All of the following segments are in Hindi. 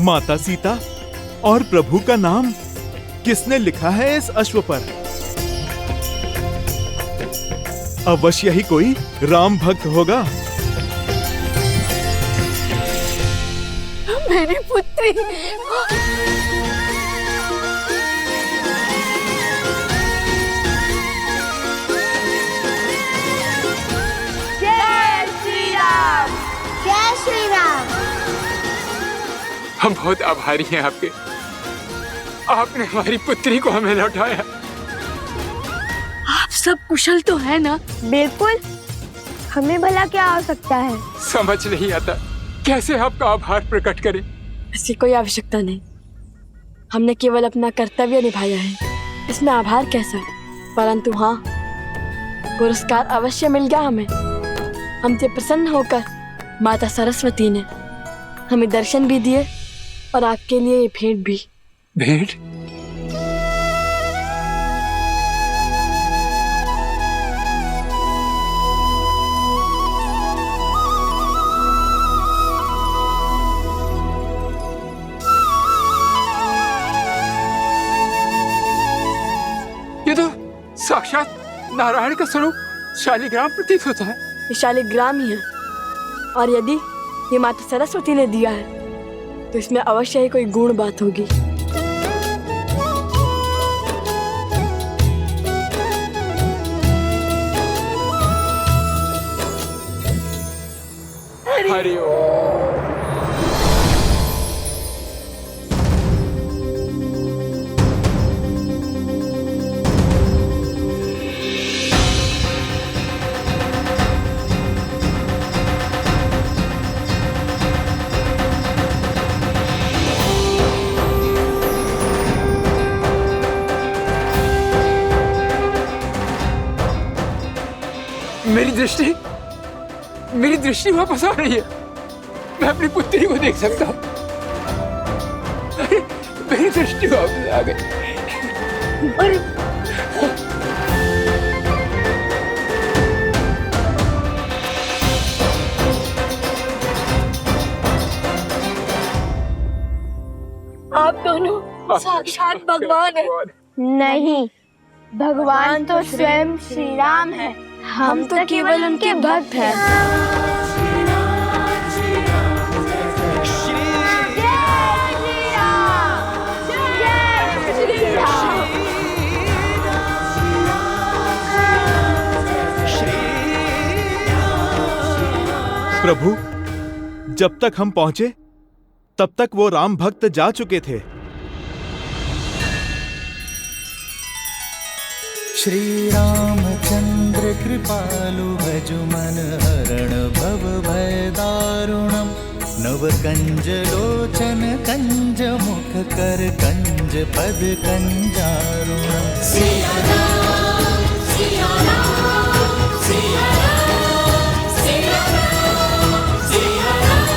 माता सीता और प्रभु का नाम किसने लिखा है इस अश्व पर? अवश्य ही कोई राम भक्त होगा। मेरी पुत्री। जय श्री राम, जय श्री राम। हम बहुत आभारी हैं आपके। आपने हमारी पुत्री को हमें लौटाया। आप सब कुशल तो है ना? बिल्कुल, हमें भला क्या हो सकता है? समझ नहीं आता कैसे आपका आभार प्रकट करें। ऐसी कोई आवश्यकता नहीं, हमने केवल अपना कर्तव्य निभाया है, इसमें आभार कैसा? परंतु हाँ, पुरस्कार अवश्य मिल गया हमें। हमसे प्रसन्न होकर माता सरस्वती ने हमें दर्शन भी दिए और आपके लिए ये भेंट भी। भेंट? ये तो साक्षात नारायण का स्वरूप शालिग्राम प्रतीत होता है। ये शालिग्राम ही है, और यदि ये माता सरस्वती ने दिया है तो इसमें अवश्य ही कोई गुण बात होगी। हरि ओम। मेरी दृष्टि वापस आ रही है। मैं अपनी पुत्री को देख सकता हूँ। मेरी दृष्टि वापस आ गई। आप दोनों साक्षात भगवान हैं। नहीं, भगवान तो स्वयं श्री राम है। हम तो केवल उनके भक्त हैं। प्रभु, जब तक हम पहुंचे तब तक वो राम भक्त जा चुके थे। श्री रामचंद्र कृपालु भजु मन हरण भव भय दारुणम नव कंज लोचन कंज मुख कर कंज पद कंजारुणम। सिया राम, सिया राम, सिया राम, सिया राम, सिया राम,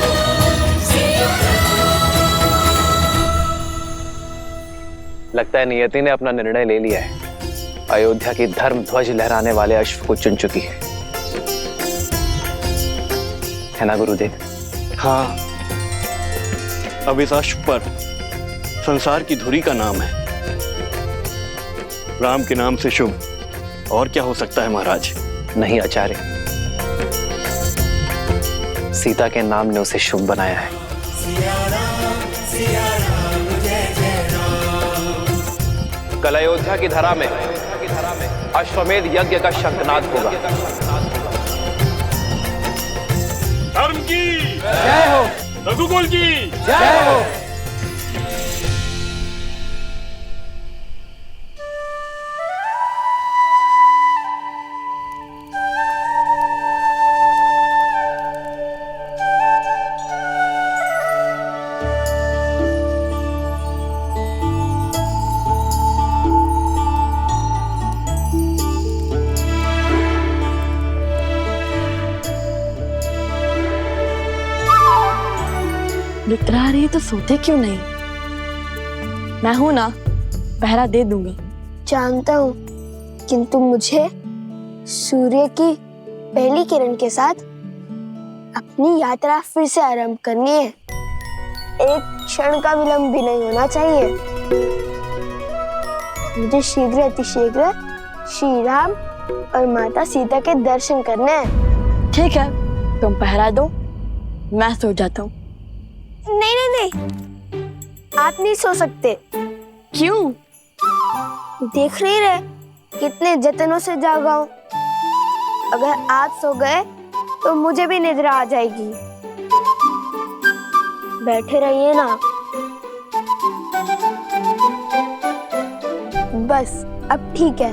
सिया राम। लगता है नियति ने अपना निर्णय ले लिया है। अयोध्या की धर्म ध्वज लहराने वाले अश्व को चुन चुकी है ना गुरुदेव? हाँ, अब इस अश्व पर संसार की धुरी का नाम है। राम के नाम से शुभ और क्या हो सकता है महाराज? नहीं आचार्य, सीता के नाम ने उसे शुभ बनाया है। कल अयोध्या की धरा में अश्वमेध यज्ञ का शंखनाद होगा। धर्म की जय हो, रघुकुल की जय हो। निद्रा आ रही है तो सोते क्यों नहीं? मैं हूं ना, पहरा दे दूंगा। जानता हूँ, किंतु मुझे सूर्य की पहली किरण के साथ अपनी यात्रा फिर से आरंभ करनी है। एक क्षण का विलंब भी नहीं होना चाहिए। मुझे शीघ्र अतिशीघ्र श्री राम और माता सीता के दर्शन करने हैं। ठीक है, तुम पहरा दो, मैं सो जाता हूँ। नहीं नहीं नहीं, आप नहीं सो सकते। क्यों? देख नहीं रहे कितने जतनों से जागा हूं। अगर आप सो गए तो मुझे भी निद्रा आ जाएगी। बैठे रहिए ना। बस अब ठीक है।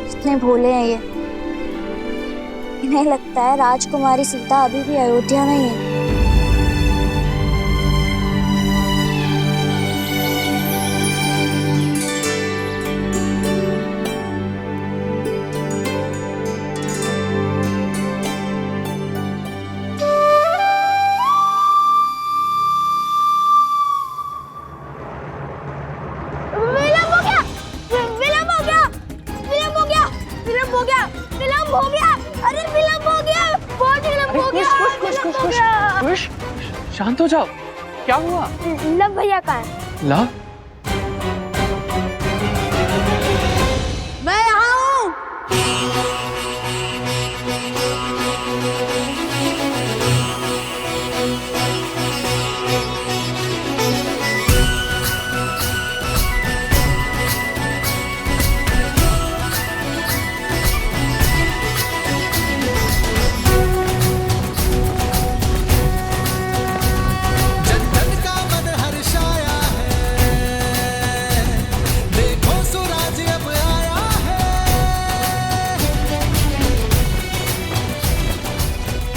कितने भोले हैं ये। इन्हें लगता है राजकुमारी सीता अभी भी अयोध्या में ही है। शांत हो जाओ, क्या हुआ? लव भैया कहाँ है? लव? मैं यहाँ हूँ।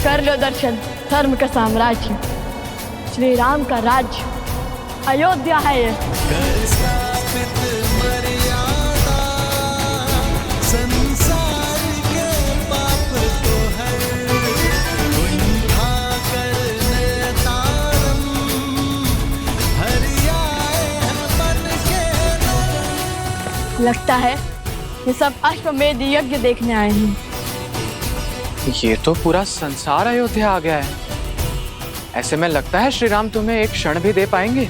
कर लो दर्शन धर्म का साम्राज्य, श्री राम का राज्य अयोध्या है ये। संसार के पाप को हर उठा करने तारम हरियाए हैं बन के नर। लगता है ये सब अश्वमेध यज्ञ देखने आए हैं। ये तो पूरा संसार अयोध्या आ गया है। ऐसे में लगता है श्री राम तुम्हें एक क्षण भी दे पाएंगे।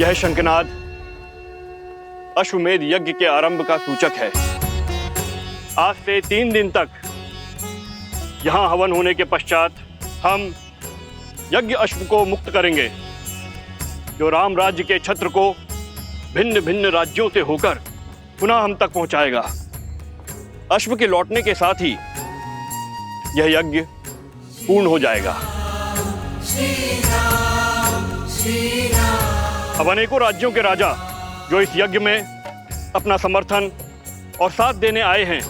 यह शंखनाद अश्वमेध यज्ञ के आरंभ का सूचक है। आज से 3 दिन तक यहां हवन होने के पश्चात हम यज्ञ अश्व को मुक्त करेंगे, जो राम राज्य के छत्र को भिन्न भिन्न राज्यों से होकर पुनः हम तक पहुंचाएगा। अश्व के लौटने के साथ ही यह यज्ञ पूर्ण हो जाएगा। अब अनेकों राज्यों के राजा जो इस यज्ञ में अपना समर्थन और साथ देने आए हैं,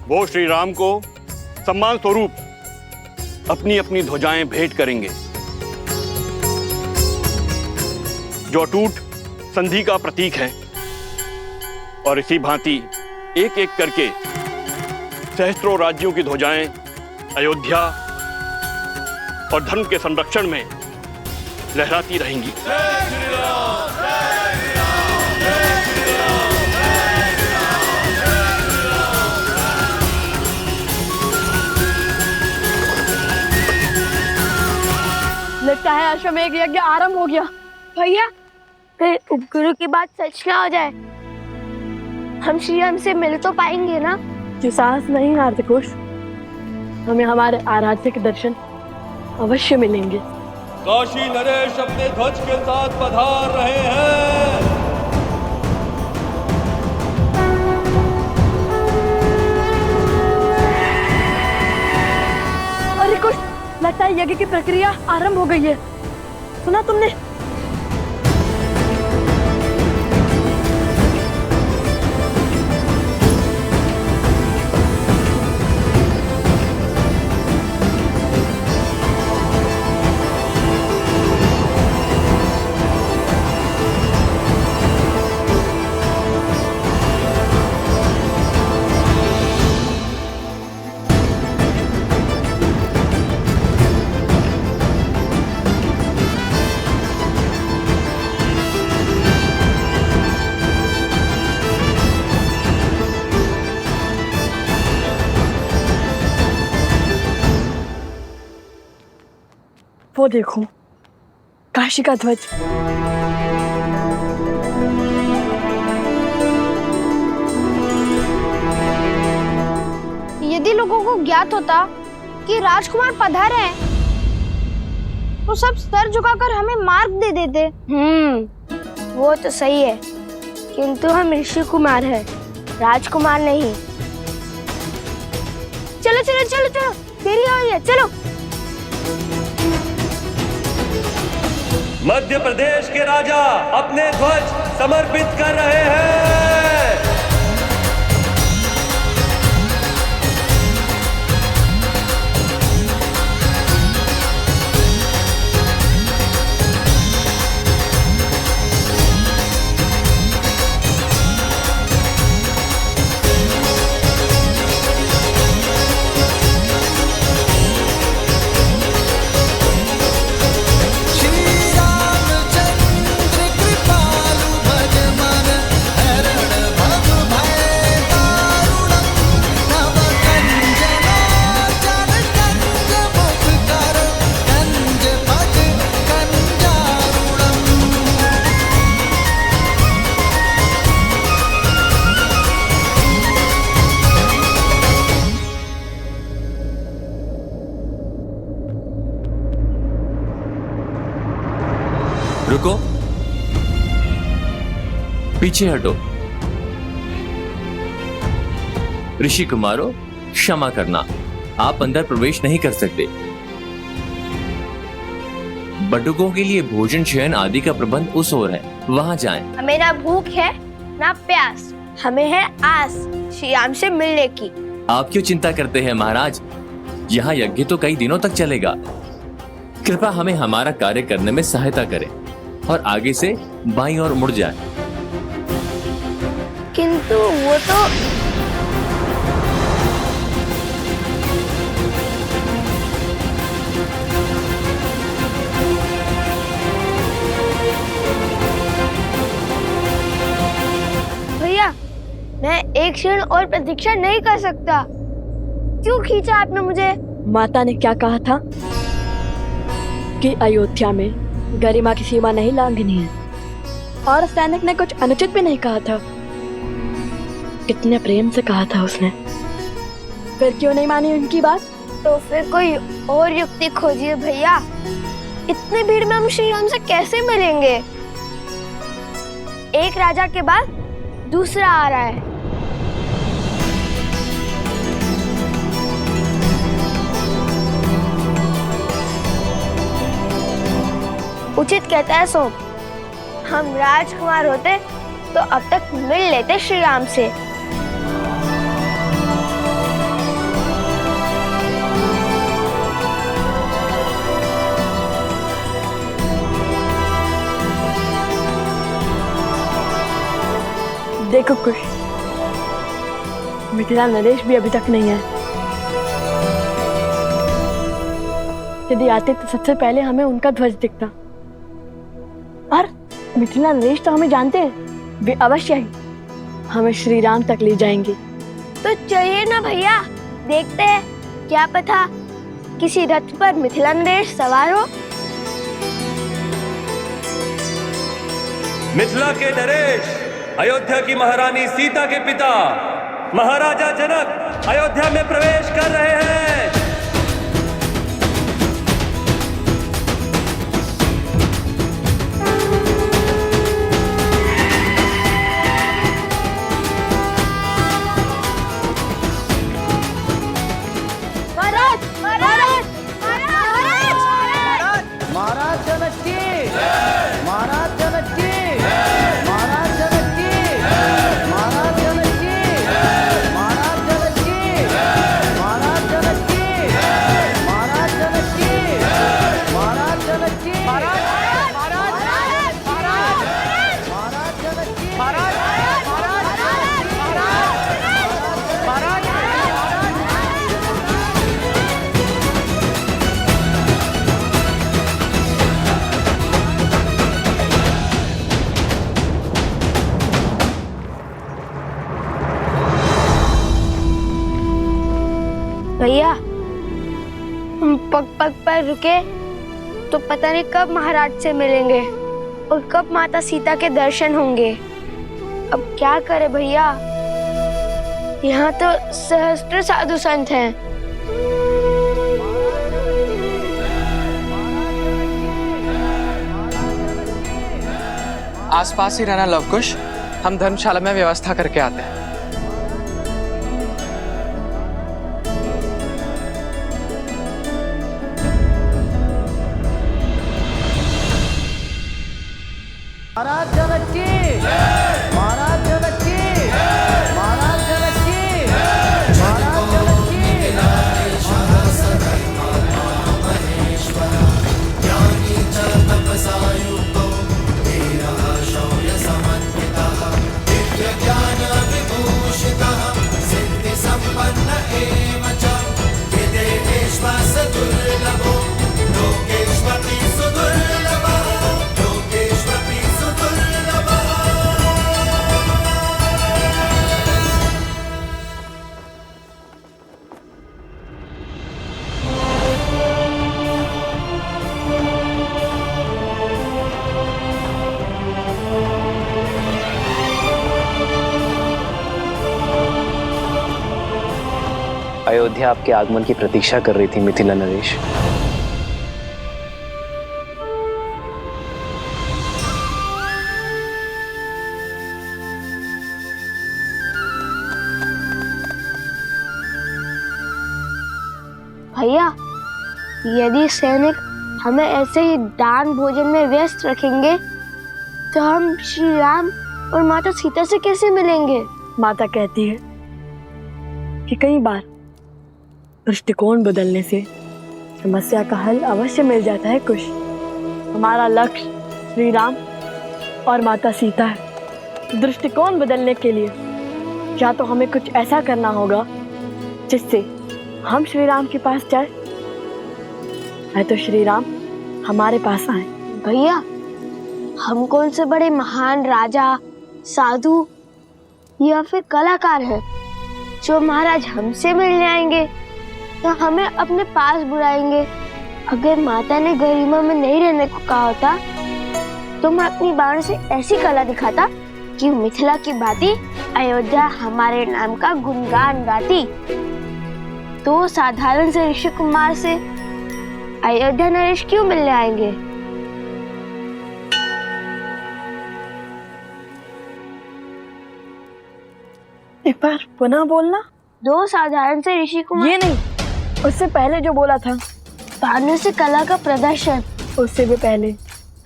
वो श्री राम को सम्मान स्वरूप अपनी अपनी ध्वजाएं भेंट करेंगे, जो अटूट संधि का प्रतीक है। और इसी भांति एक एक करके सहस्त्रों राज्यों की ध्वजाएं अयोध्या और धर्म के संरक्षण में लहराती रहेंगी। लगता है अश्वमेध यज्ञ आरंभ हो गया। भैया कहीं उपगुरु की बात सच ना हो जाए। हम श्री राम से मिल तो पाएंगे ना? जो साहस नहीं हारते कुश, हमें हमारे आराध्य के दर्शन अवश्य मिलेंगे। काशी नरेश अपने ध्वज के साथ पधार रहे हैं। यज्ञ की प्रक्रिया आरंभ हो गई है। सुना तुमने? वो देखो, काशी का ध्वज। यदि लोगों को ज्ञात होता कि राजकुमार पधारे हैं, तो सब सर झुकाकर हमें मार्ग दे देते। वो तो सही है, किंतु हम ऋषि कुमार हैं, राजकुमार नहीं। चलो चलो चलो चलो, देरी हो रही है, चलो। मध्य प्रदेश के राजा अपने ध्वज समर्पित कर रहे हैं। रुको, पीछे हटो। ऋषि कुमारों, क्षमा करना, आप अंदर प्रवेश नहीं कर सकते। बटुकों के लिए भोजन शयन आदि का प्रबंध उस ओर है, वहां जाएं। हमें ना भूख है ना प्यास, हमें है आस श्री राम से मिलने की। आप क्यों चिंता करते हैं महाराज? यहाँ यज्ञ तो कई दिनों तक चलेगा। कृपया हमें हमारा कार्य करने में सहायता करें और आगे से बाईं ओर मुड़ जाए। किंतु वो तो भैया, मैं एक क्षण और प्रतीक्षा नहीं कर सकता। क्यों खींचा आपने मुझे? माता ने क्या कहा था कि अयोध्या में गरिमा की सीमा नहीं लांघनी है, और सैनिक ने कुछ अनुचित भी नहीं कहा था। कितने प्रेम से कहा था उसने, फिर क्यों नहीं मानी उनकी बात? तो फिर कोई और युक्ति खोजिए भैया। इतनी भीड़ में हम श्री राम से कैसे मिलेंगे? एक राजा के बाद दूसरा आ रहा है। उचित कहता है सोम, हम राजकुमार होते तो अब तक मिल लेते श्री राम से। देखो कुछ, मिथिला नरेश भी अभी तक नहीं है। यदि आते तो सबसे पहले हमें उनका ध्वज दिखता। और मिथिला नरेश तो हमें जानते हैं, वे अवश्य ही हमें श्री राम तक ले जाएंगे। तो चलिए ना भैया, देखते हैं, क्या पता किसी रथ पर मिथिला नरेश सवार हो। मिथिला के नरेश अयोध्या की महारानी सीता के पिता महाराजा जनक अयोध्या में प्रवेश कर रहे हैं। महाराज, महाराज, महाराज, भैया हम पग पग पर रुके तो पता नहीं कब महाराज से मिलेंगे और कब माता सीता के दर्शन होंगे। अब क्या करे भैया, यहाँ तो सहस्त्र साधु संत हैं। आसपास ही रहना लवकुश, हम धर्मशाला में व्यवस्था करके आते हैं। महाराज जनक की, महाराज जनक की, महाराज जनक की, महाराज जनक की। अयोध्या आपके आगमन की प्रतीक्षा कर रही थी मिथिला नरेश। भैया यदि सैनिक हमें ऐसे ही दान भोजन में व्यस्त रखेंगे तो हम श्री राम और माता सीता से कैसे मिलेंगे? माता कहती है कि कई बार दृष्टिकोण बदलने से समस्या का हल अवश्य मिल जाता है कुश। हमारा लक्ष्य श्री राम और माता सीता है। दृष्टिकोण बदलने के लिए या तो हमें कुछ ऐसा करना होगा जिससे हम श्री राम के पास जाए, है तो श्री राम हमारे पास आए। भैया हम कौन से बड़े महान राजा, साधु या फिर कलाकार हैं जो महाराज हमसे मिलने आएंगे या हमें अपने पास बुलाएंगे? अगर माता ने गरिमा में नहीं रहने को कहा होता तो मैं अपनी बाण से ऐसी कला दिखाता कि मिथिला की भांति अयोध्या हमारे नाम का गुणगान गाती। तो साधारण से ऋषि कुमार से अयोध्या नरेश क्यों मिलने आएंगे? एक बार पुनः बोलना। दो साधारण से ऋषि कुमार? ये नहीं, उससे पहले जो बोला था। भानु से कला का प्रदर्शन? उससे भी पहले।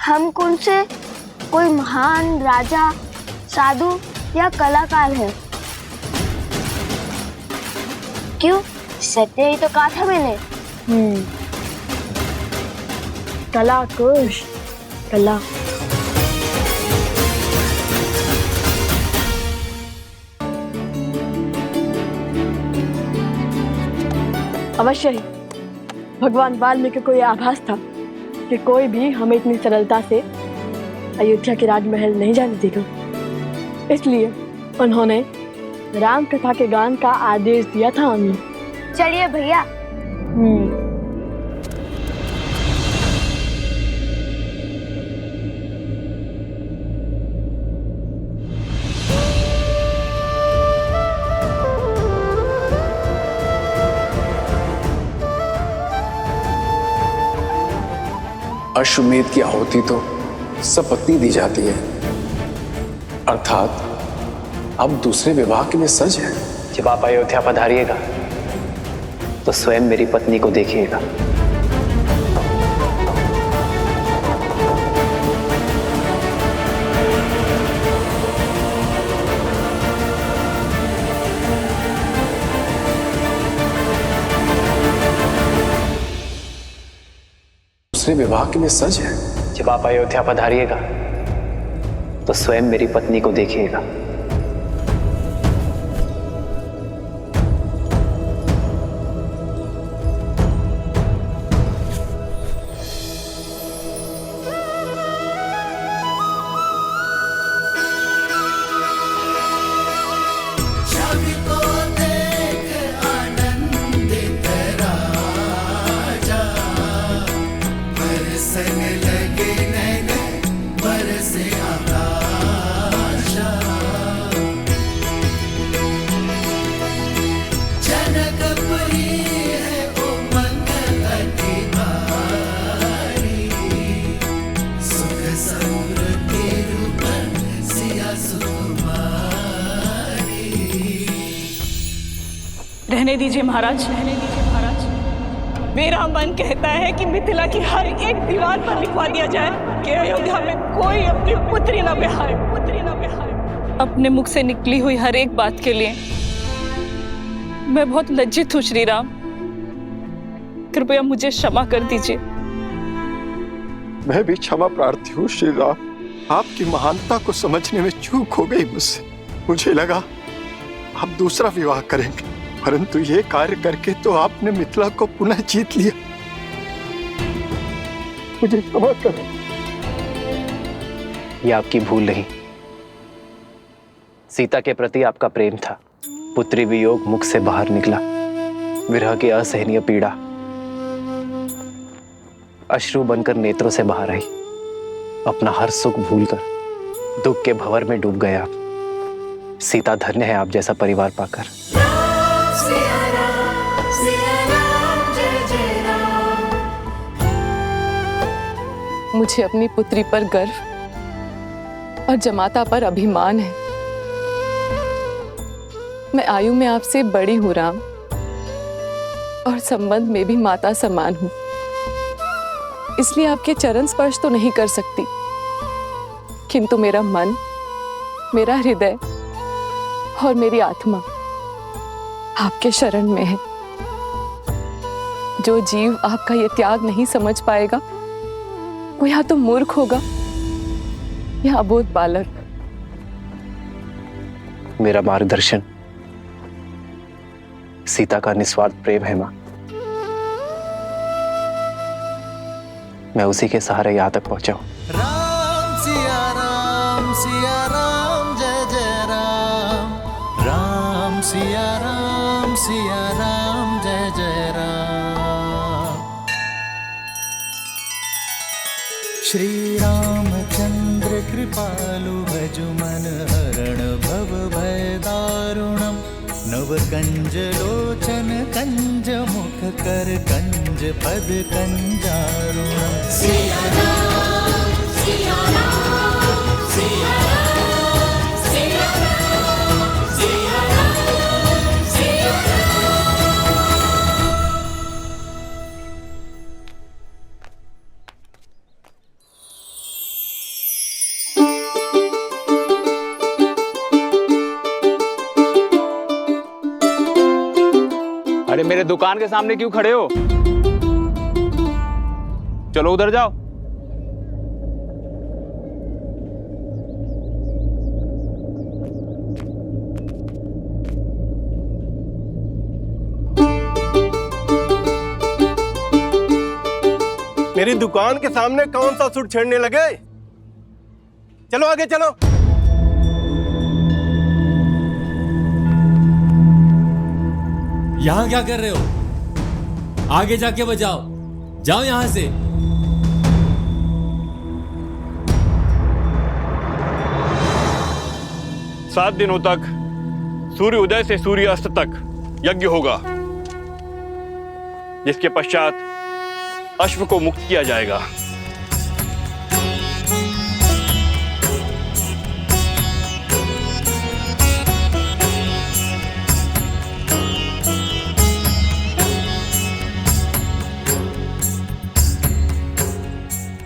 हम कौन से कोई महान राजा, साधु या कलाकार है? क्यों, सत्य ही तो कहा था मैंने। कला कुश, कला। अवश्य ही भगवान वाल्मीकि को यह आभास था कि कोई भी हमें इतनी सरलता से अयोध्या के राजमहल नहीं जाने देगा। इसलिए उन्होंने राम कथा के गान का आदेश दिया था हमें। चलिए भैया। अश्वमेध की आहुति तो सपत्नी दी जाती है, अर्थात अब दूसरे विवाह के लिए सज है। जब आप अयोध्या पधारिएगा तो स्वयं मेरी पत्नी को देखिएगा। दूसरे विवाह के लिए सज है। जब आप अयोध्या पधारिएगा तो स्वयं मेरी पत्नी को देखिएगा। छवि को देख आनंदित रहने दीजिए महाराज, रहने दीजिए महाराज। मेरा मन कहता है कि मिथिला की हर एक दीवार पर लिखवा दिया जाए कि अयोध्या में कोई अपनी पुत्री न ब्याहे, पुत्री न ब्याहे। अपने मुख से निकली हुई हर एक बात के लिए मैं बहुत लज्जित हूँ श्री राम, कृपया मुझे क्षमा कर दीजिए। मैं भी क्षमा प्रार्थी हूँ श्री राम, आपकी महानता को समझने में चूक हो गई मुझसे। मुझे लगा आप दूसरा विवाह करेंगे, परंतु ये कार्य करके तो आपने मिथिला को पुनः जीत लिया। मुझे क्षमा करें। ये आपकी भूल नहीं, सीता के प्रति आपका प्रेम था। पुत्री वियोग मुख से बाहर निकला, विरह की असहनीय पीड़ा अश्रु बनकर नेत्रों से बाहर आई। अपना हर सुख भूलकर दुख के भंवर में डूब गए आप। सीता धन्य है आप जैसा परिवार पाकर। मुझे अपनी पुत्री पर गर्व और जमाता पर अभिमान है। मैं आयु में आपसे बड़ी हूं राम, और संबंध में भी माता समान हूं, इसलिए आपके चरण स्पर्श तो नहीं कर सकती, किंतु मेरा मन, मेरा हृदय और मेरी आत्मा आपके शरण में है। जो जीव आपका ये त्याग नहीं समझ पाएगा वो या तो मूर्ख होगा या अबोध बालक। मेरा मार्गदर्शन सीता का निस्वार्थ प्रेम है मां। मैं उसी के सहारे यहां तक पहुंचा हूं। राम सिया राम जय जय राम, राम सिया राम जय जय राम। श्री रामचंद्र कृपालु भजु मन हरण भव भय दारुणम। नव कंज लोचन कंज मुख कर कंज पद कंजारुणम। सिया राम सिया राम सिया राम सिया राम सिया राम सिया अरे मेरे दुकान के सामने क्यों खड़े हो? चलो उधर जाओ। मेरी दुकान के सामने कौन सा सुर छेड़ने लगे? चलो आगे चलो। यहाँ क्या कर रहे हो? आगे जाके बजाओ, जाओ यहां से। सात दिनों तक सूर्य उदय से सूर्य अस्त तक यज्ञ होगा, जिसके पश्चात अश्व को मुक्त किया जाएगा।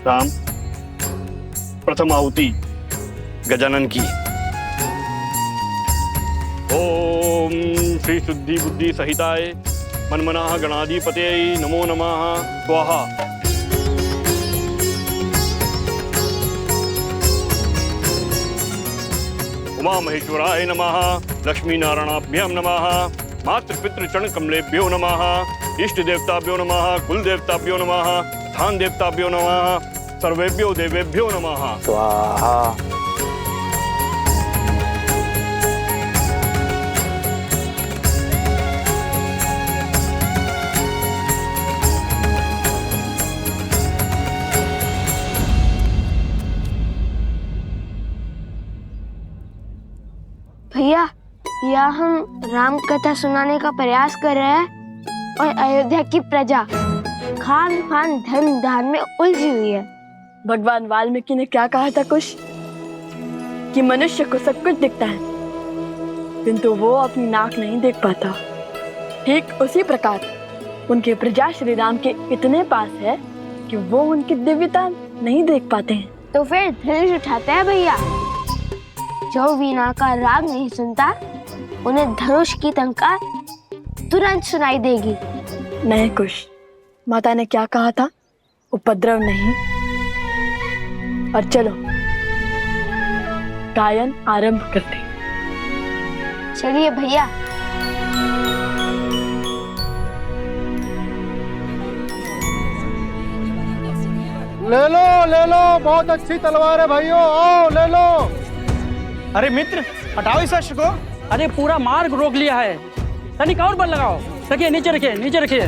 राम, प्रथम आहुति गजानन की। ओम श्री शुद्धि बुद्धि सहिताय मनमनाः गणाधिपतये नमो नमः। स्वाहा। उमा महेश्वराय नमः। लक्ष्मी नारायणाभ्याम नमः। मातृपितृ चरण कमलेभ्यो नमः। इष्ट देवताभ्यो नमः। कुल देवताभ्यो नमः। स्थान देवताभ्यो नमः। सर्वेभ्यो देवेभ्यो नमः। स्वाहा। भैया, या हम राम कथा सुनाने का प्रयास कर रहे हैं और अयोध्या की प्रजा खान पान धर्म दान में उलझी हुई है। भगवान वाल्मीकि ने क्या कहा था कुछ? कि मनुष्य को सब कुछ दिखता है किंतु वो अपनी नाक नहीं देख पाता, ठीक उसी प्रकार उनके प्रजा श्री राम के इतने पास है कि वो उनकी दिव्यता नहीं देख पाते हैं। तो फिर धनुष उठाते हैं भैया। जो वीणा का राग नहीं सुनता उन्हें धनुष की टंकार तुरंत सुनाई देगी। नहीं कुश, माता ने क्या कहा था? उपद्रव नहीं। और चलो गायन आरंभ करते हैं। चलिए भैया। ले लो, बहुत अच्छी तलवार है भाइयों, आओ ले लो। अरे मित्र, हटाओ इस अश्व को। अरे पूरा मार्ग रोक लिया है, तनिक और बल लगाओ। रखिए, नीचे रखिए, नीचे रखिए।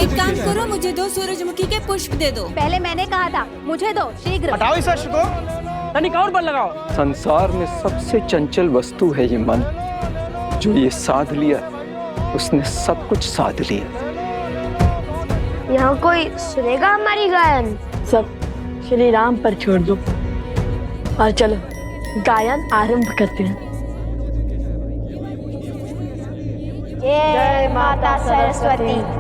एक काम करो, मुझे 2 सूरजमुखी के पुष्प दे दो। पहले मैंने कहा था, मुझे दो शीघ्र। हटाओ इस अश्व को, तनिक और बल लगाओ। संसार में सबसे चंचल वस्तु है ये मन, जो ये साध लिया उसने सब कुछ साध लिया। यहाँ कोई सुनेगा हमारी गायन? सब श्री राम पर छोड़ दो और चलो गायन आरंभ करते हैं। जय माता सरस्वती।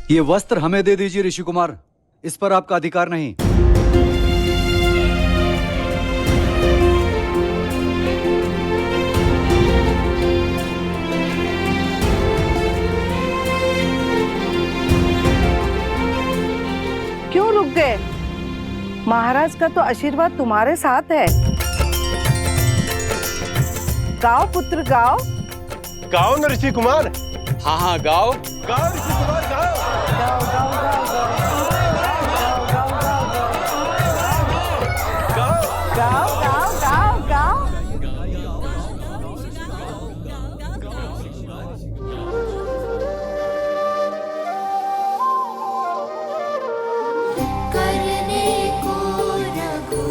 ये वस्त्र हमें दे दीजिए ऋषि कुमार, इस पर आपका अधिकार नहीं। क्यों रुक गए? महाराज का तो आशीर्वाद तुम्हारे साथ है। गाओ पुत्र गाओ। गाओ न ऋषि कुमार। हाँ हाँ गाओ। गाओ ऋषि कुमार गाओ। गाओ गाओ गाओ गाओ गाओ गाओ गाओ। करने को रघु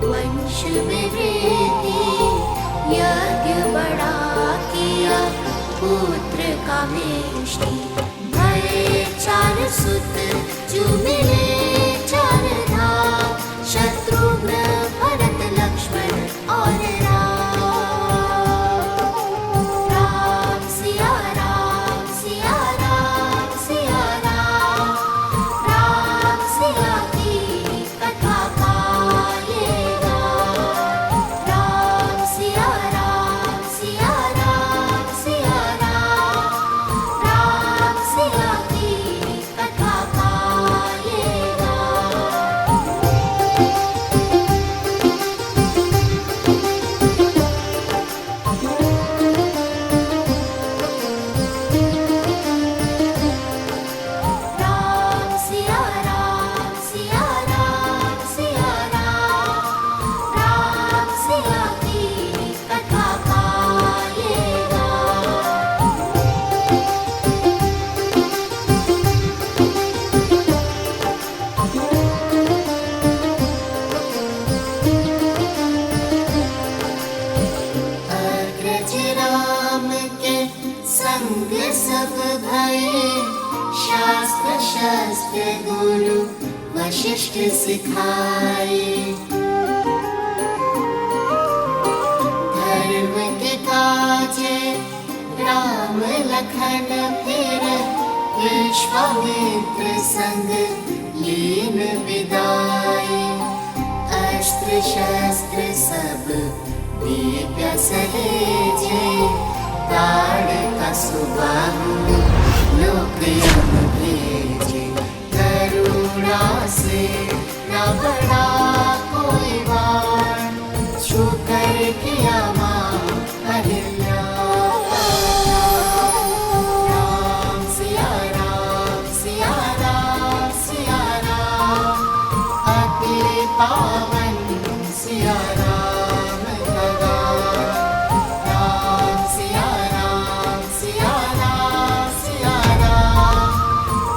वंश में वृद्धि, यज्ञ बड़ा किया पुत्र का मेष्टि। भय 4 सुत जो मिले 4 धाम, शत्रुघ्न भरत लक्ष्मण और राम। राम सिया राम सिया राम सिया राम, राम सिया की कथा का ये गान। राम सिया राम राम के संग सब भय शास्त्र शस्त्र गुरु वशिष्ठ सिखाए धर्म के काजे राम लखन फिर विश्वामित्र संग लीन विदाई अस्त्र शस्त्र सब दिव्य सहेजे ताड़ का सुबाहु लोक यम भेजे करुणा से न बड़ा कोई वार छू कर किया मां अहिल्या राम सिया राम सिया राम सिया राम अति पावन सिया राम लगा राम सिया राम सिया राम सिया राम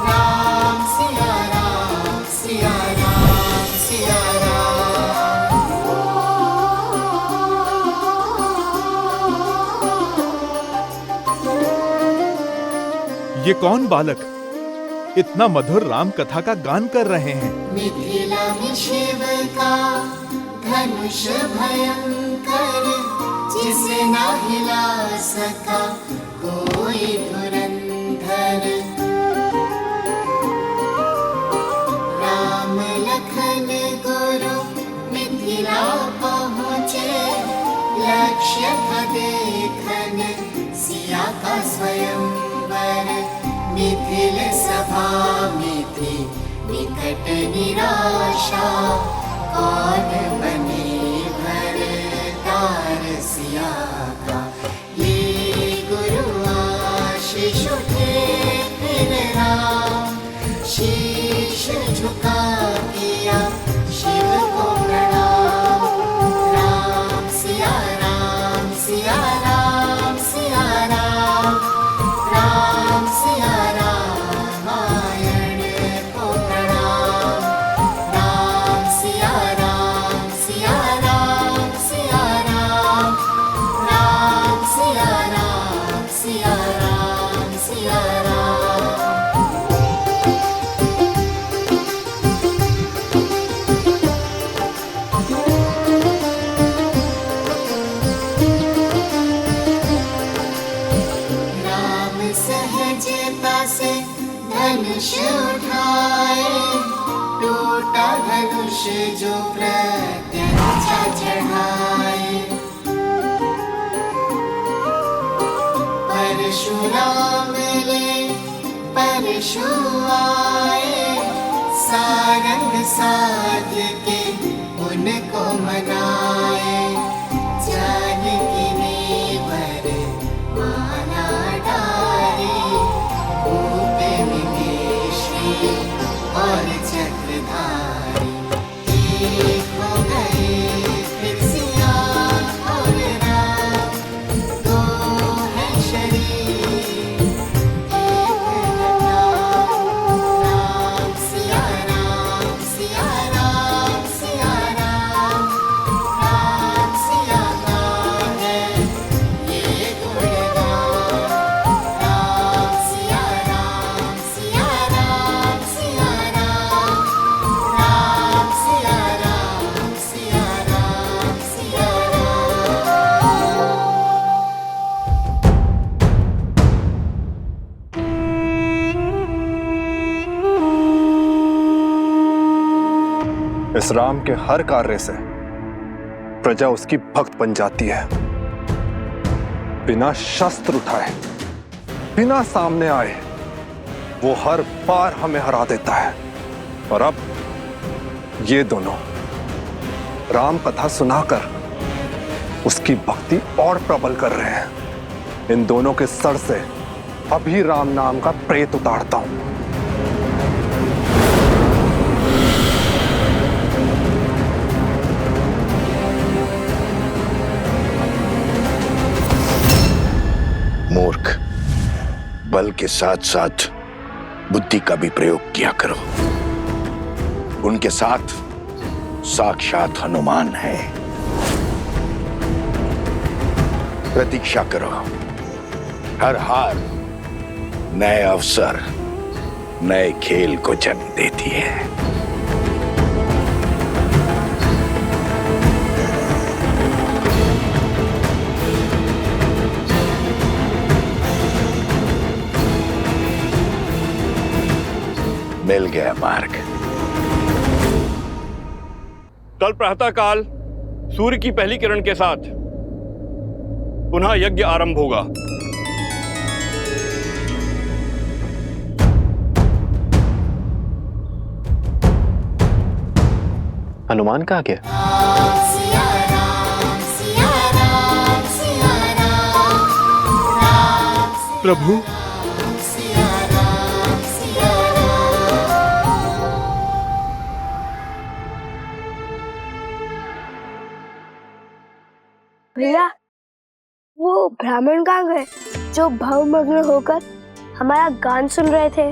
राम सिया राम सिया राम सिया ये कौन बालक इतना मधुर राम कथा का गान कर रहे हैं? मिथिला में शिव का धनुष भयंकर जिसे ना हिला सका कोई धुरंधर राम लखन गुरु मिथिला पहुँचे लक्ष्य था देखन सिया का स्वयंवर मिथिल सभा में थी निकट निराशा कौन बने भरतार सिया का ये गुरु आशीष उठे फिर राम शीश झुका किया शिव को प्रणाम राम सिया राम सिया राम सिया राम राम सिया रामायण को प्रणाम राम सिया राम सिया राम सिया राम राम सिया राम सिया राम सिया राम राम सहजता से धनुष उठाए टूटा धनुष जो प्रत्यंचा चढ़ाए परशुराम ले परशु आए सारंग साध्य के उनको मनाए जानकी ने वर माला डारी भूप विदेशी और चक्रधारी एक हो गए फिर सिया और राम दो है शरीर एक नाम राम सिया राम सिया राम सिया राम राम सिया का है ये गुणगान राम सिया राम सिया राम सिया राम राम सिया राम सिया राम सिया इस राम के हर कार्य से प्रजा उसकी भक्त बन जाती है। बिना शस्त्र उठाए, बिना सामने आए, वो हर बार हमें हरा देता है। और अब ये दोनों राम कथा सुनाकर उसकी भक्ति और प्रबल कर रहे हैं। इन दोनों के सर से अभी राम नाम का प्रेत उतारता हूं। मूर्ख, बल के साथ साथ बुद्धि का भी प्रयोग किया करो। उनके साथ साक्षात हनुमान है। प्रतीक्षा करो, हर हार नए अवसर, नए खेल को जन्म देती है। मिल गया मार्ग। कल प्रातःकाल सूर्य की पहली किरण के साथ पुनः यज्ञ आरंभ होगा। हनुमान कहाँ गया? प्रभु, भैया वो ब्राह्मण कहाँ गए जो भावमग्न होकर हमारा गान सुन रहे थे?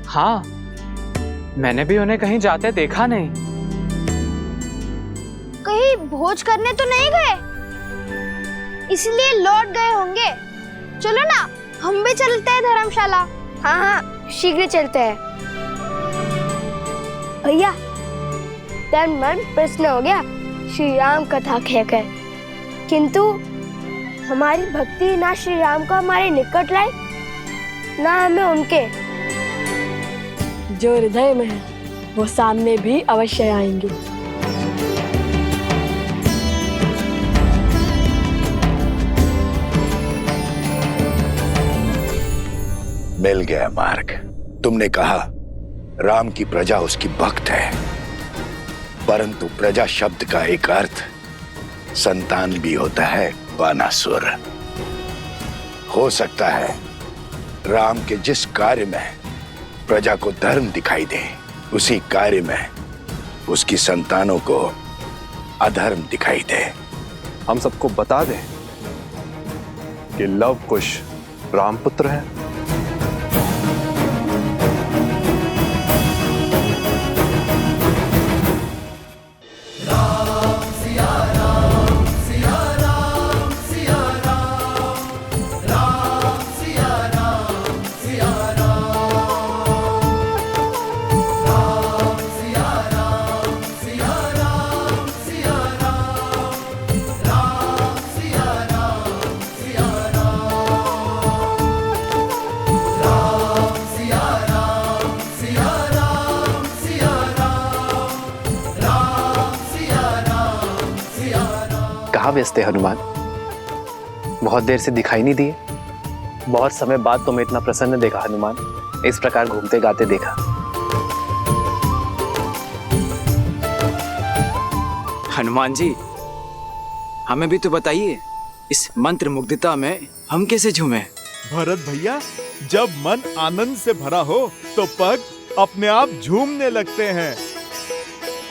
हाँ, मैंने भी उन्हें कहीं जाते देखा नहीं। कहीं भोज करने तो नहीं गए, इसलिए लौट गए होंगे। चलो ना, हम भी चलते हैं धर्मशाला। हाँ हाँ, शीघ्र चलते हैं। भैया, तन मन प्रसन्न हो गया श्री राम कथा कहकर, किंतु हमारी भक्ति ना श्री राम को हमारे निकट लाई, ना हमें उनके। जो हृदय में है वो सामने भी अवश्य आएंगे। मिल गया मार्ग। तुमने कहा राम की प्रजा उसकी भक्त है, परंतु प्रजा शब्द का एक अर्थ संतान भी होता है, बानासुर। हो सकता है राम के जिस कार्य में प्रजा को धर्म दिखाई दे, उसी कार्य में उसकी संतानों को अधर्म दिखाई दे। हम सबको बता दें कि लव कुश रामपुत्र है। कहाँ व्यस्त है हनुमान? बहुत देर से दिखाई नहीं दिए। बहुत समय बाद तुम्हें इतना प्रसन्न देखा हनुमान, इस प्रकार घूमते गाते देखा। हनुमान जी, हमें भी तो बताइए, इस मंत्र मुग्धता में हम कैसे झूमे? भरत भैया, जब मन आनंद से भरा हो तो पग अपने आप झूमने लगते हैं,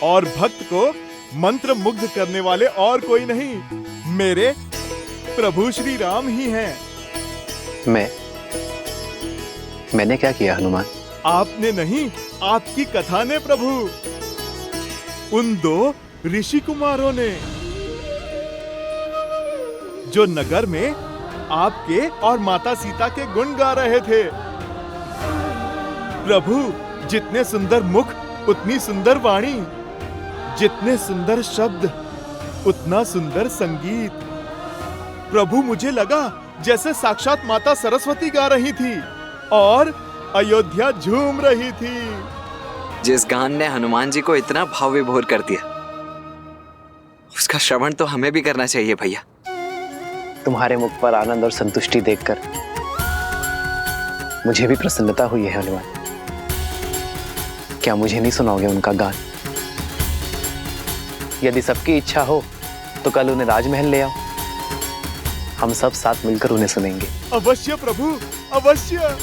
और भक्त को मंत्र मुग्ध करने वाले और कोई नहीं, मेरे प्रभु श्री राम ही हैं। मैंने क्या किया हनुमान? आपने नहीं, आपकी कथा ने प्रभु। उन दो ऋषि कुमारों ने, जो नगर में आपके और माता सीता के गुण गा रहे थे। प्रभु, जितने सुंदर मुख उतनी सुंदर वाणी, जितने सुंदर शब्द उतना सुंदर संगीत। प्रभु, मुझे लगा जैसे साक्षात माता सरस्वती गा रही थी और अयोध्या झूम रही थी। जिस गान ने हनुमान जी को इतना भाव विभोर कर दिया, उसका श्रवण तो हमें भी करना चाहिए भैया। तुम्हारे मुख पर आनंद और संतुष्टि देखकर मुझे भी प्रसन्नता हुई है हनुमान। क्या मुझे नहीं सुनाओगे उनका गान? यदि सबकी इच्छा हो तो कल उन्हें राजमहल ले आओ, हम सब साथ मिलकर उन्हें सुनेंगे। अवश्य प्रभु, अवश्य।